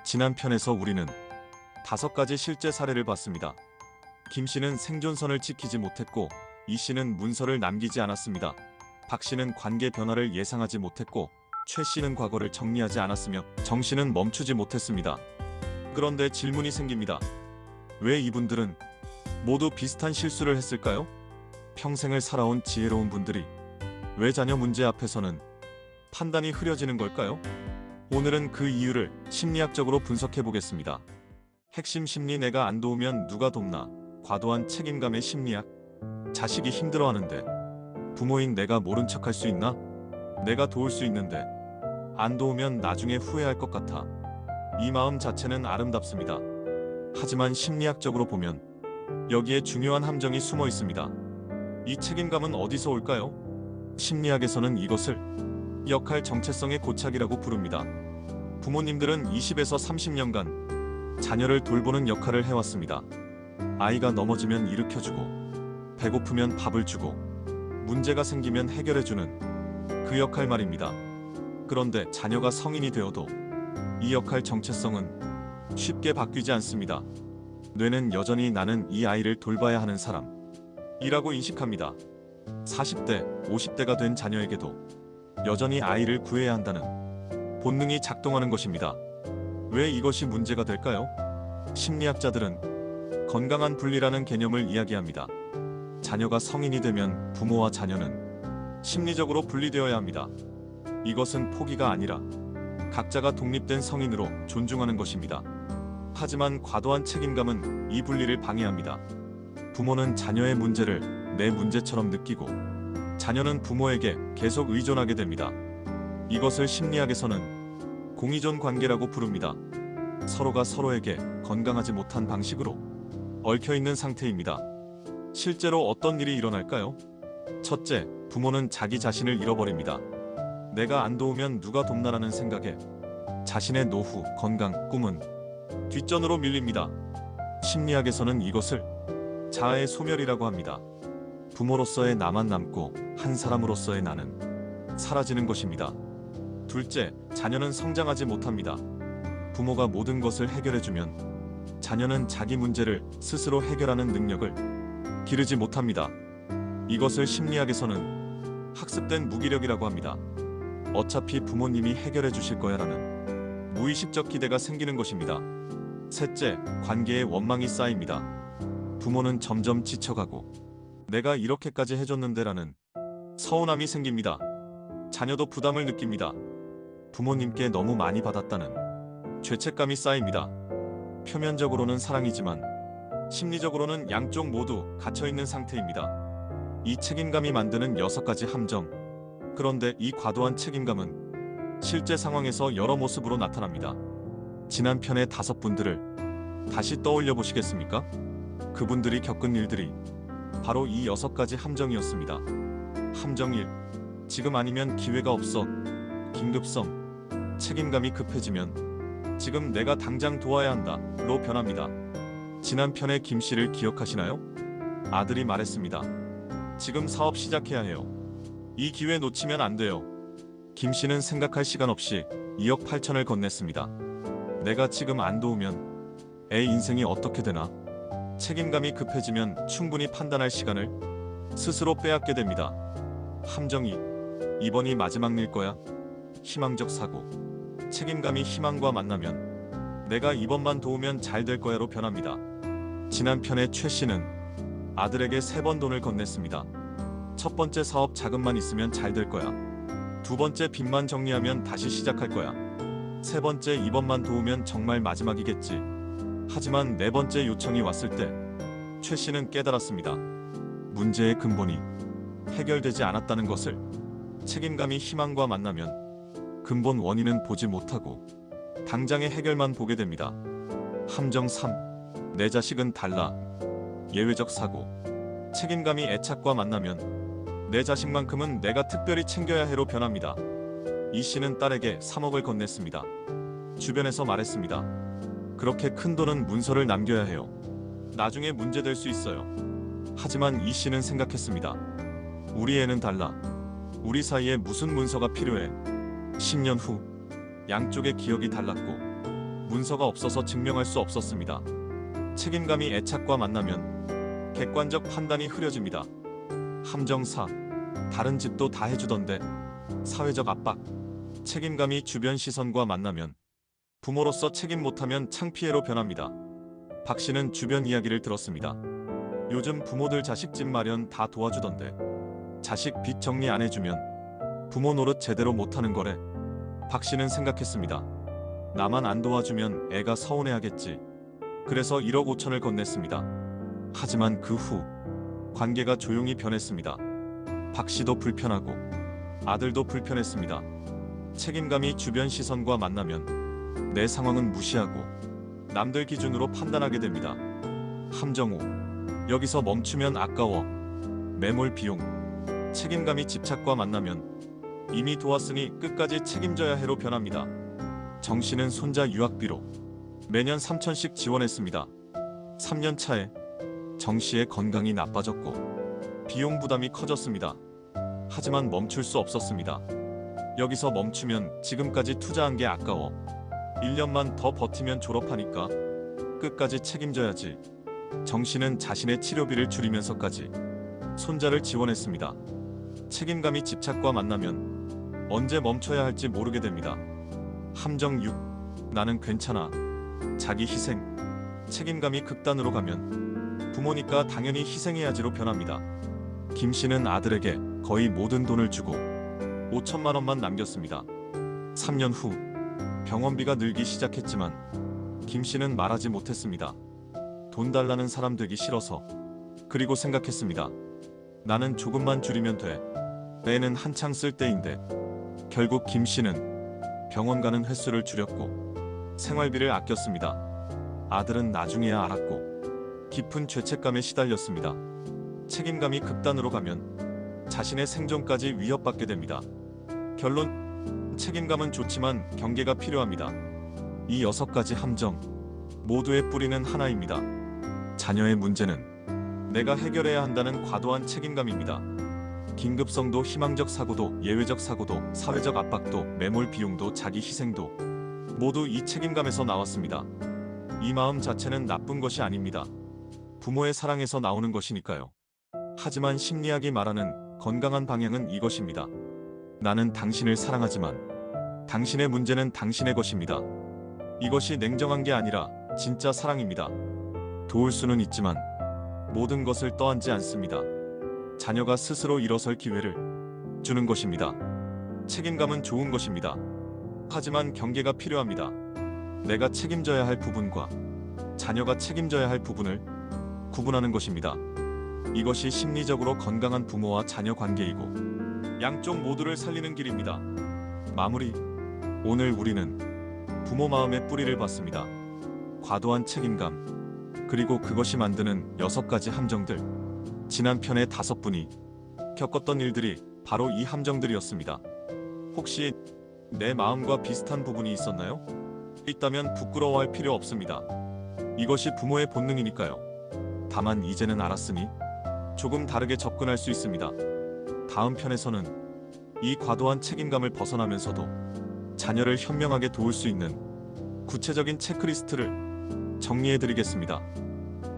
지난 편에서 우리는 5가지 실제 사례를 봤습니다. 김 씨는 생존선을 지키지 못했고, 이 씨는 문서를 남기지 않았습니다. 박 씨는 관계 변화를 예상하지 못했고, 최 씨는 과거를 정리하지 않았으며, 정 씨는 멈추지 못했습니다. 그런데 질문이 생깁니다. 왜 이분들은 모두 비슷한 실수를 했을까요? 평생을 살아온 지혜로운 분들이 왜 자녀 문제 앞에서는 판단이 흐려지는 걸까요? 오늘은 그 이유를 심리학적으로 분석해 보겠습니다. 핵심 심리 내가 안 도우면 누가 돕나? 과도한 책임감의 심리학. 자식이 힘들어하는데 부모인 내가 모른 척할 수 있나? 내가 도울 수 있는데 안 도우면 나중에 후회할 것 같아. 이 마음 자체는 아름답습니다. 하지만 심리학적으로 보면 여기에 중요한 함정이 숨어 있습니다. 이 책임감은 어디서 올까요? 심리학에서는 이것을 역할 정체성의 고착이라고 부릅니다. 부모님들은 20에서 30년간 자녀를 돌보는 역할을 해왔습니다. 아이가 넘어지면 일으켜주고, 배고프면 밥을 주고, 문제가 생기면 해결해주는 그 역할 말입니다. 그런데 자녀가 성인이 되어도 이 역할 정체성은 쉽게 바뀌지 않습니다. 뇌는 여전히 나는 이 아이를 돌봐야 하는 사람이라고 인식합니다. 40대, 50대가 된 자녀에게도 여전히 아이를 구해야 한다는 본능이 작동하는 것입니다. 왜 이것이 문제가 될까요? 심리학자들은 건강한 분리라는 개념을 이야기합니다. 자녀가 성인이 되면 부모와 자녀는 심리적으로 분리되어야 합니다. 이것은 포기가 아니라 각자가 독립된 성인으로 존중하는 것입니다. 하지만 과도한 책임감은 이 분리를 방해합니다. 부모는 자녀의 문제를 내 문제처럼 느끼고, 자녀는 부모에게 계속 의존하게 됩니다. 이것을 심리학에서는 공의존 관계라고 부릅니다. 서로가 서로에게 건강하지 못한 방식으로 얽혀있는 상태입니다. 실제로 어떤 일이 일어날까요? 첫째, 부모는 자기 자신을 잃어버립니다. 내가 안 도우면 누가 돕나라는 생각에 자신의 노후, 건강, 꿈은 뒷전으로 밀립니다. 심리학에서는 이것을 자아의 소멸이라고 합니다. 부모로서의 나만 남고 한 사람으로서의 나는 사라지는 것입니다. 둘째, 자녀는 성장하지 못합니다. 부모가 모든 것을 해결해주면 자녀는 자기 문제를 스스로 해결하는 능력을 기르지 못합니다. 이것을 심리학에서는 학습된 무기력이라고 합니다. 어차피 부모님이 해결해 주실 거야 라는 무의식적 기대가 생기는 것입니다. 셋째, 관계에 원망이 쌓입니다. 부모는 점점 지쳐가고 내가 이렇게까지 해줬는데 라는 서운함이 생깁니다. 자녀도 부담을 느낍니다. 부모님께 너무 많이 받았다는 죄책감이 쌓입니다. 표면적으로는 사랑이지만 심리적으로는 양쪽 모두 갇혀있는 상태입니다. 이 책임감이 만드는 6가지 함정. 그런데 이 과도한 책임감은 실제 상황에서 여러 모습으로 나타납니다. 지난 편의 5분들을 다시 떠올려 보시겠습니까? 그분들이 겪은 일들이 바로 이 6가지 함정이었습니다. 함정 1. 지금 아니면 기회가 없어. 긴급성. 책임감이 급해지면 지금 내가 당장 도와야 한다 로 변합니다. 지난 편의 김 씨를 기억하시나요? 아들이 말했습니다. 지금 사업 시작해야 해요. 이 기회 놓치면 안 돼요. 김 씨는 생각할 시간 없이 2억 8천을 건넸습니다. 내가 지금 안 도우면 애 인생이 어떻게 되나? 책임감이 급해지면 충분히 판단할 시간을 스스로 빼앗게 됩니다. 함정 2. 이번이 마지막 일 거야. 희망적 사고. 책임감이 희망과 만나면 내가 이번만 도우면 잘 될 거야로 변합니다. 지난 편에 최 씨는 아들에게 3번 돈을 건넸습니다. 첫 번째 사업 자금만 있으면 잘 될 거야. 두 번째 빚만 정리하면 다시 시작할 거야. 세 번째 이번만 도우면 정말 마지막이겠지. 하지만 4번째 요청이 왔을 때 최 씨는 깨달았습니다. 문제의 근본이 해결되지 않았다는 것을. 책임감이 희망과 만나면 근본 원인은 보지 못하고 당장의 해결만 보게 됩니다. 함정 3. 내 자식은 달라. 예외적 사고. 책임감이 애착과 만나면 내 자식만큼은 내가 특별히 챙겨야 해로 변합니다. 이 씨는 딸에게 3억을 건넸습니다. 주변에서 말했습니다. 그렇게 큰 돈은 문서를 남겨야 해요. 나중에 문제될 수 있어요. 하지만 이 씨는 생각했습니다. 우리 애는 달라. 우리 사이에 무슨 문서가 필요해. 10년 후 양쪽의 기억이 달랐고 문서가 없어서 증명할 수 없었습니다. 책임감이 애착과 만나면 객관적 판단이 흐려집니다. 함정사, 다른 집도 다 해주던데. 사회적 압박, 책임감이 주변 시선과 만나면 부모로서 책임 못하면 창피해로 변합니다. 박 씨는 주변 이야기를 들었습니다. 요즘 부모들 자식 집 마련 다 도와주던데. 자식 빚 정리 안 해주면 부모 노릇 제대로 못하는 거래. 박 씨는 생각했습니다. 나만 안 도와주면 애가 서운해하겠지. 그래서 1억 5천을 건넸습니다. 하지만 그 후 관계가 조용히 변했습니다. 박 씨도 불편하고 아들도 불편했습니다. 책임감이 주변 시선과 만나면 내 상황은 무시하고 남들 기준으로 판단하게 됩니다. 함정호, 여기서 멈추면 아까워. 매몰 비용, 책임감이 집착과 만나면 이미 도왔으니 끝까지 책임져야 해로 변합니다. 정 씨는 손자 유학비로 매년 3천씩 지원했습니다. 3년 차에 정 씨의 건강이 나빠졌고 비용 부담이 커졌습니다. 하지만 멈출 수 없었습니다. 여기서 멈추면 지금까지 투자한 게 아까워. 1년만 더 버티면 졸업하니까 끝까지 책임져야지. 정 씨는 자신의 치료비를 줄이면서까지 손자를 지원했습니다. 책임감이 집착과 만나면 언제 멈춰야 할지 모르게 됩니다. 함정 6, 나는 괜찮아. 자기 희생, 책임감이 극단으로 가면 부모니까 당연히 희생해야지로 변합니다. 김 씨는 아들에게 거의 모든 돈을 주고 5천만 원만 남겼습니다. 3년 후 병원비가 늘기 시작했지만 김 씨는 말하지 못했습니다. 돈 달라는 사람 되기 싫어서. 그리고 생각했습니다. 나는 조금만 줄이면 돼. 애는 한창 쓸 때인데. 결국 김 씨는 병원 가는 횟수를 줄였고 생활비를 아꼈습니다. 아들은 나중에야 알았고 깊은 죄책감에 시달렸습니다. 책임감이 극단으로 가면 자신의 생존까지 위협받게 됩니다. 결론, 책임감은 좋지만 경계가 필요합니다. 이 6가지 함정 모두의 뿌리는 하나입니다. 자녀의 문제는 내가 해결해야 한다는 과도한 책임감입니다. 긴급성도 희망적 사고도 예외적 사고도 사회적 압박도 매몰 비용도 자기 희생도 모두 이 책임감에서 나왔습니다. 이 마음 자체는 나쁜 것이 아닙니다. 부모의 사랑에서 나오는 것이니까요. 하지만 심리학이 말하는 건강한 방향은 이것입니다. 나는 당신을 사랑하지만 당신의 문제는 당신의 것입니다. 이것이 냉정한 게 아니라 진짜 사랑입니다. 도울 수는 있지만 모든 것을 떠안지 않습니다. 자녀가 스스로 일어설 기회를 주는 것입니다. 책임감은 좋은 것입니다. 하지만 경계가 필요합니다. 내가 책임져야 할 부분과 자녀가 책임져야 할 부분을 구분하는 것입니다. 이것이 심리적으로 건강한 부모와 자녀 관계이고 양쪽 모두를 살리는 길입니다. 마무리. 오늘 우리는 부모 마음의 뿌리를 봤습니다. 과도한 책임감, 그리고 그것이 만드는 6가지 함정들. 지난 편의 5분이 겪었던 일들이 바로 이 함정들이었습니다. 혹시 내 마음과 비슷한 부분이 있었나요? 있다면 부끄러워할 필요 없습니다. 이것이 부모의 본능이니까요. 다만 이제는 알았으니 조금 다르게 접근할 수 있습니다. 다음 편에서는 이 과도한 책임감을 벗어나면서도 자녀를 현명하게 도울 수 있는 구체적인 체크리스트를 정리해드리겠습니다.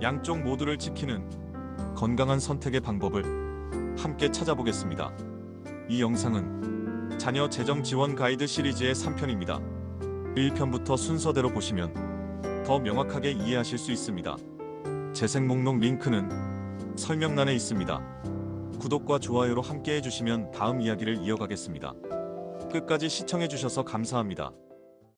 양쪽 모두를 지키는 건강한 선택의 방법을 함께 찾아보겠습니다. 이 영상은 자녀 재정 지원 가이드 시리즈의 3편입니다. 1편부터 순서대로 보시면 더 명확하게 이해하실 수 있습니다. 재생 목록 링크는 설명란에 있습니다. 구독과 좋아요로 함께 해주시면 다음 이야기를 이어가겠습니다. 끝까지 시청해주셔서 감사합니다.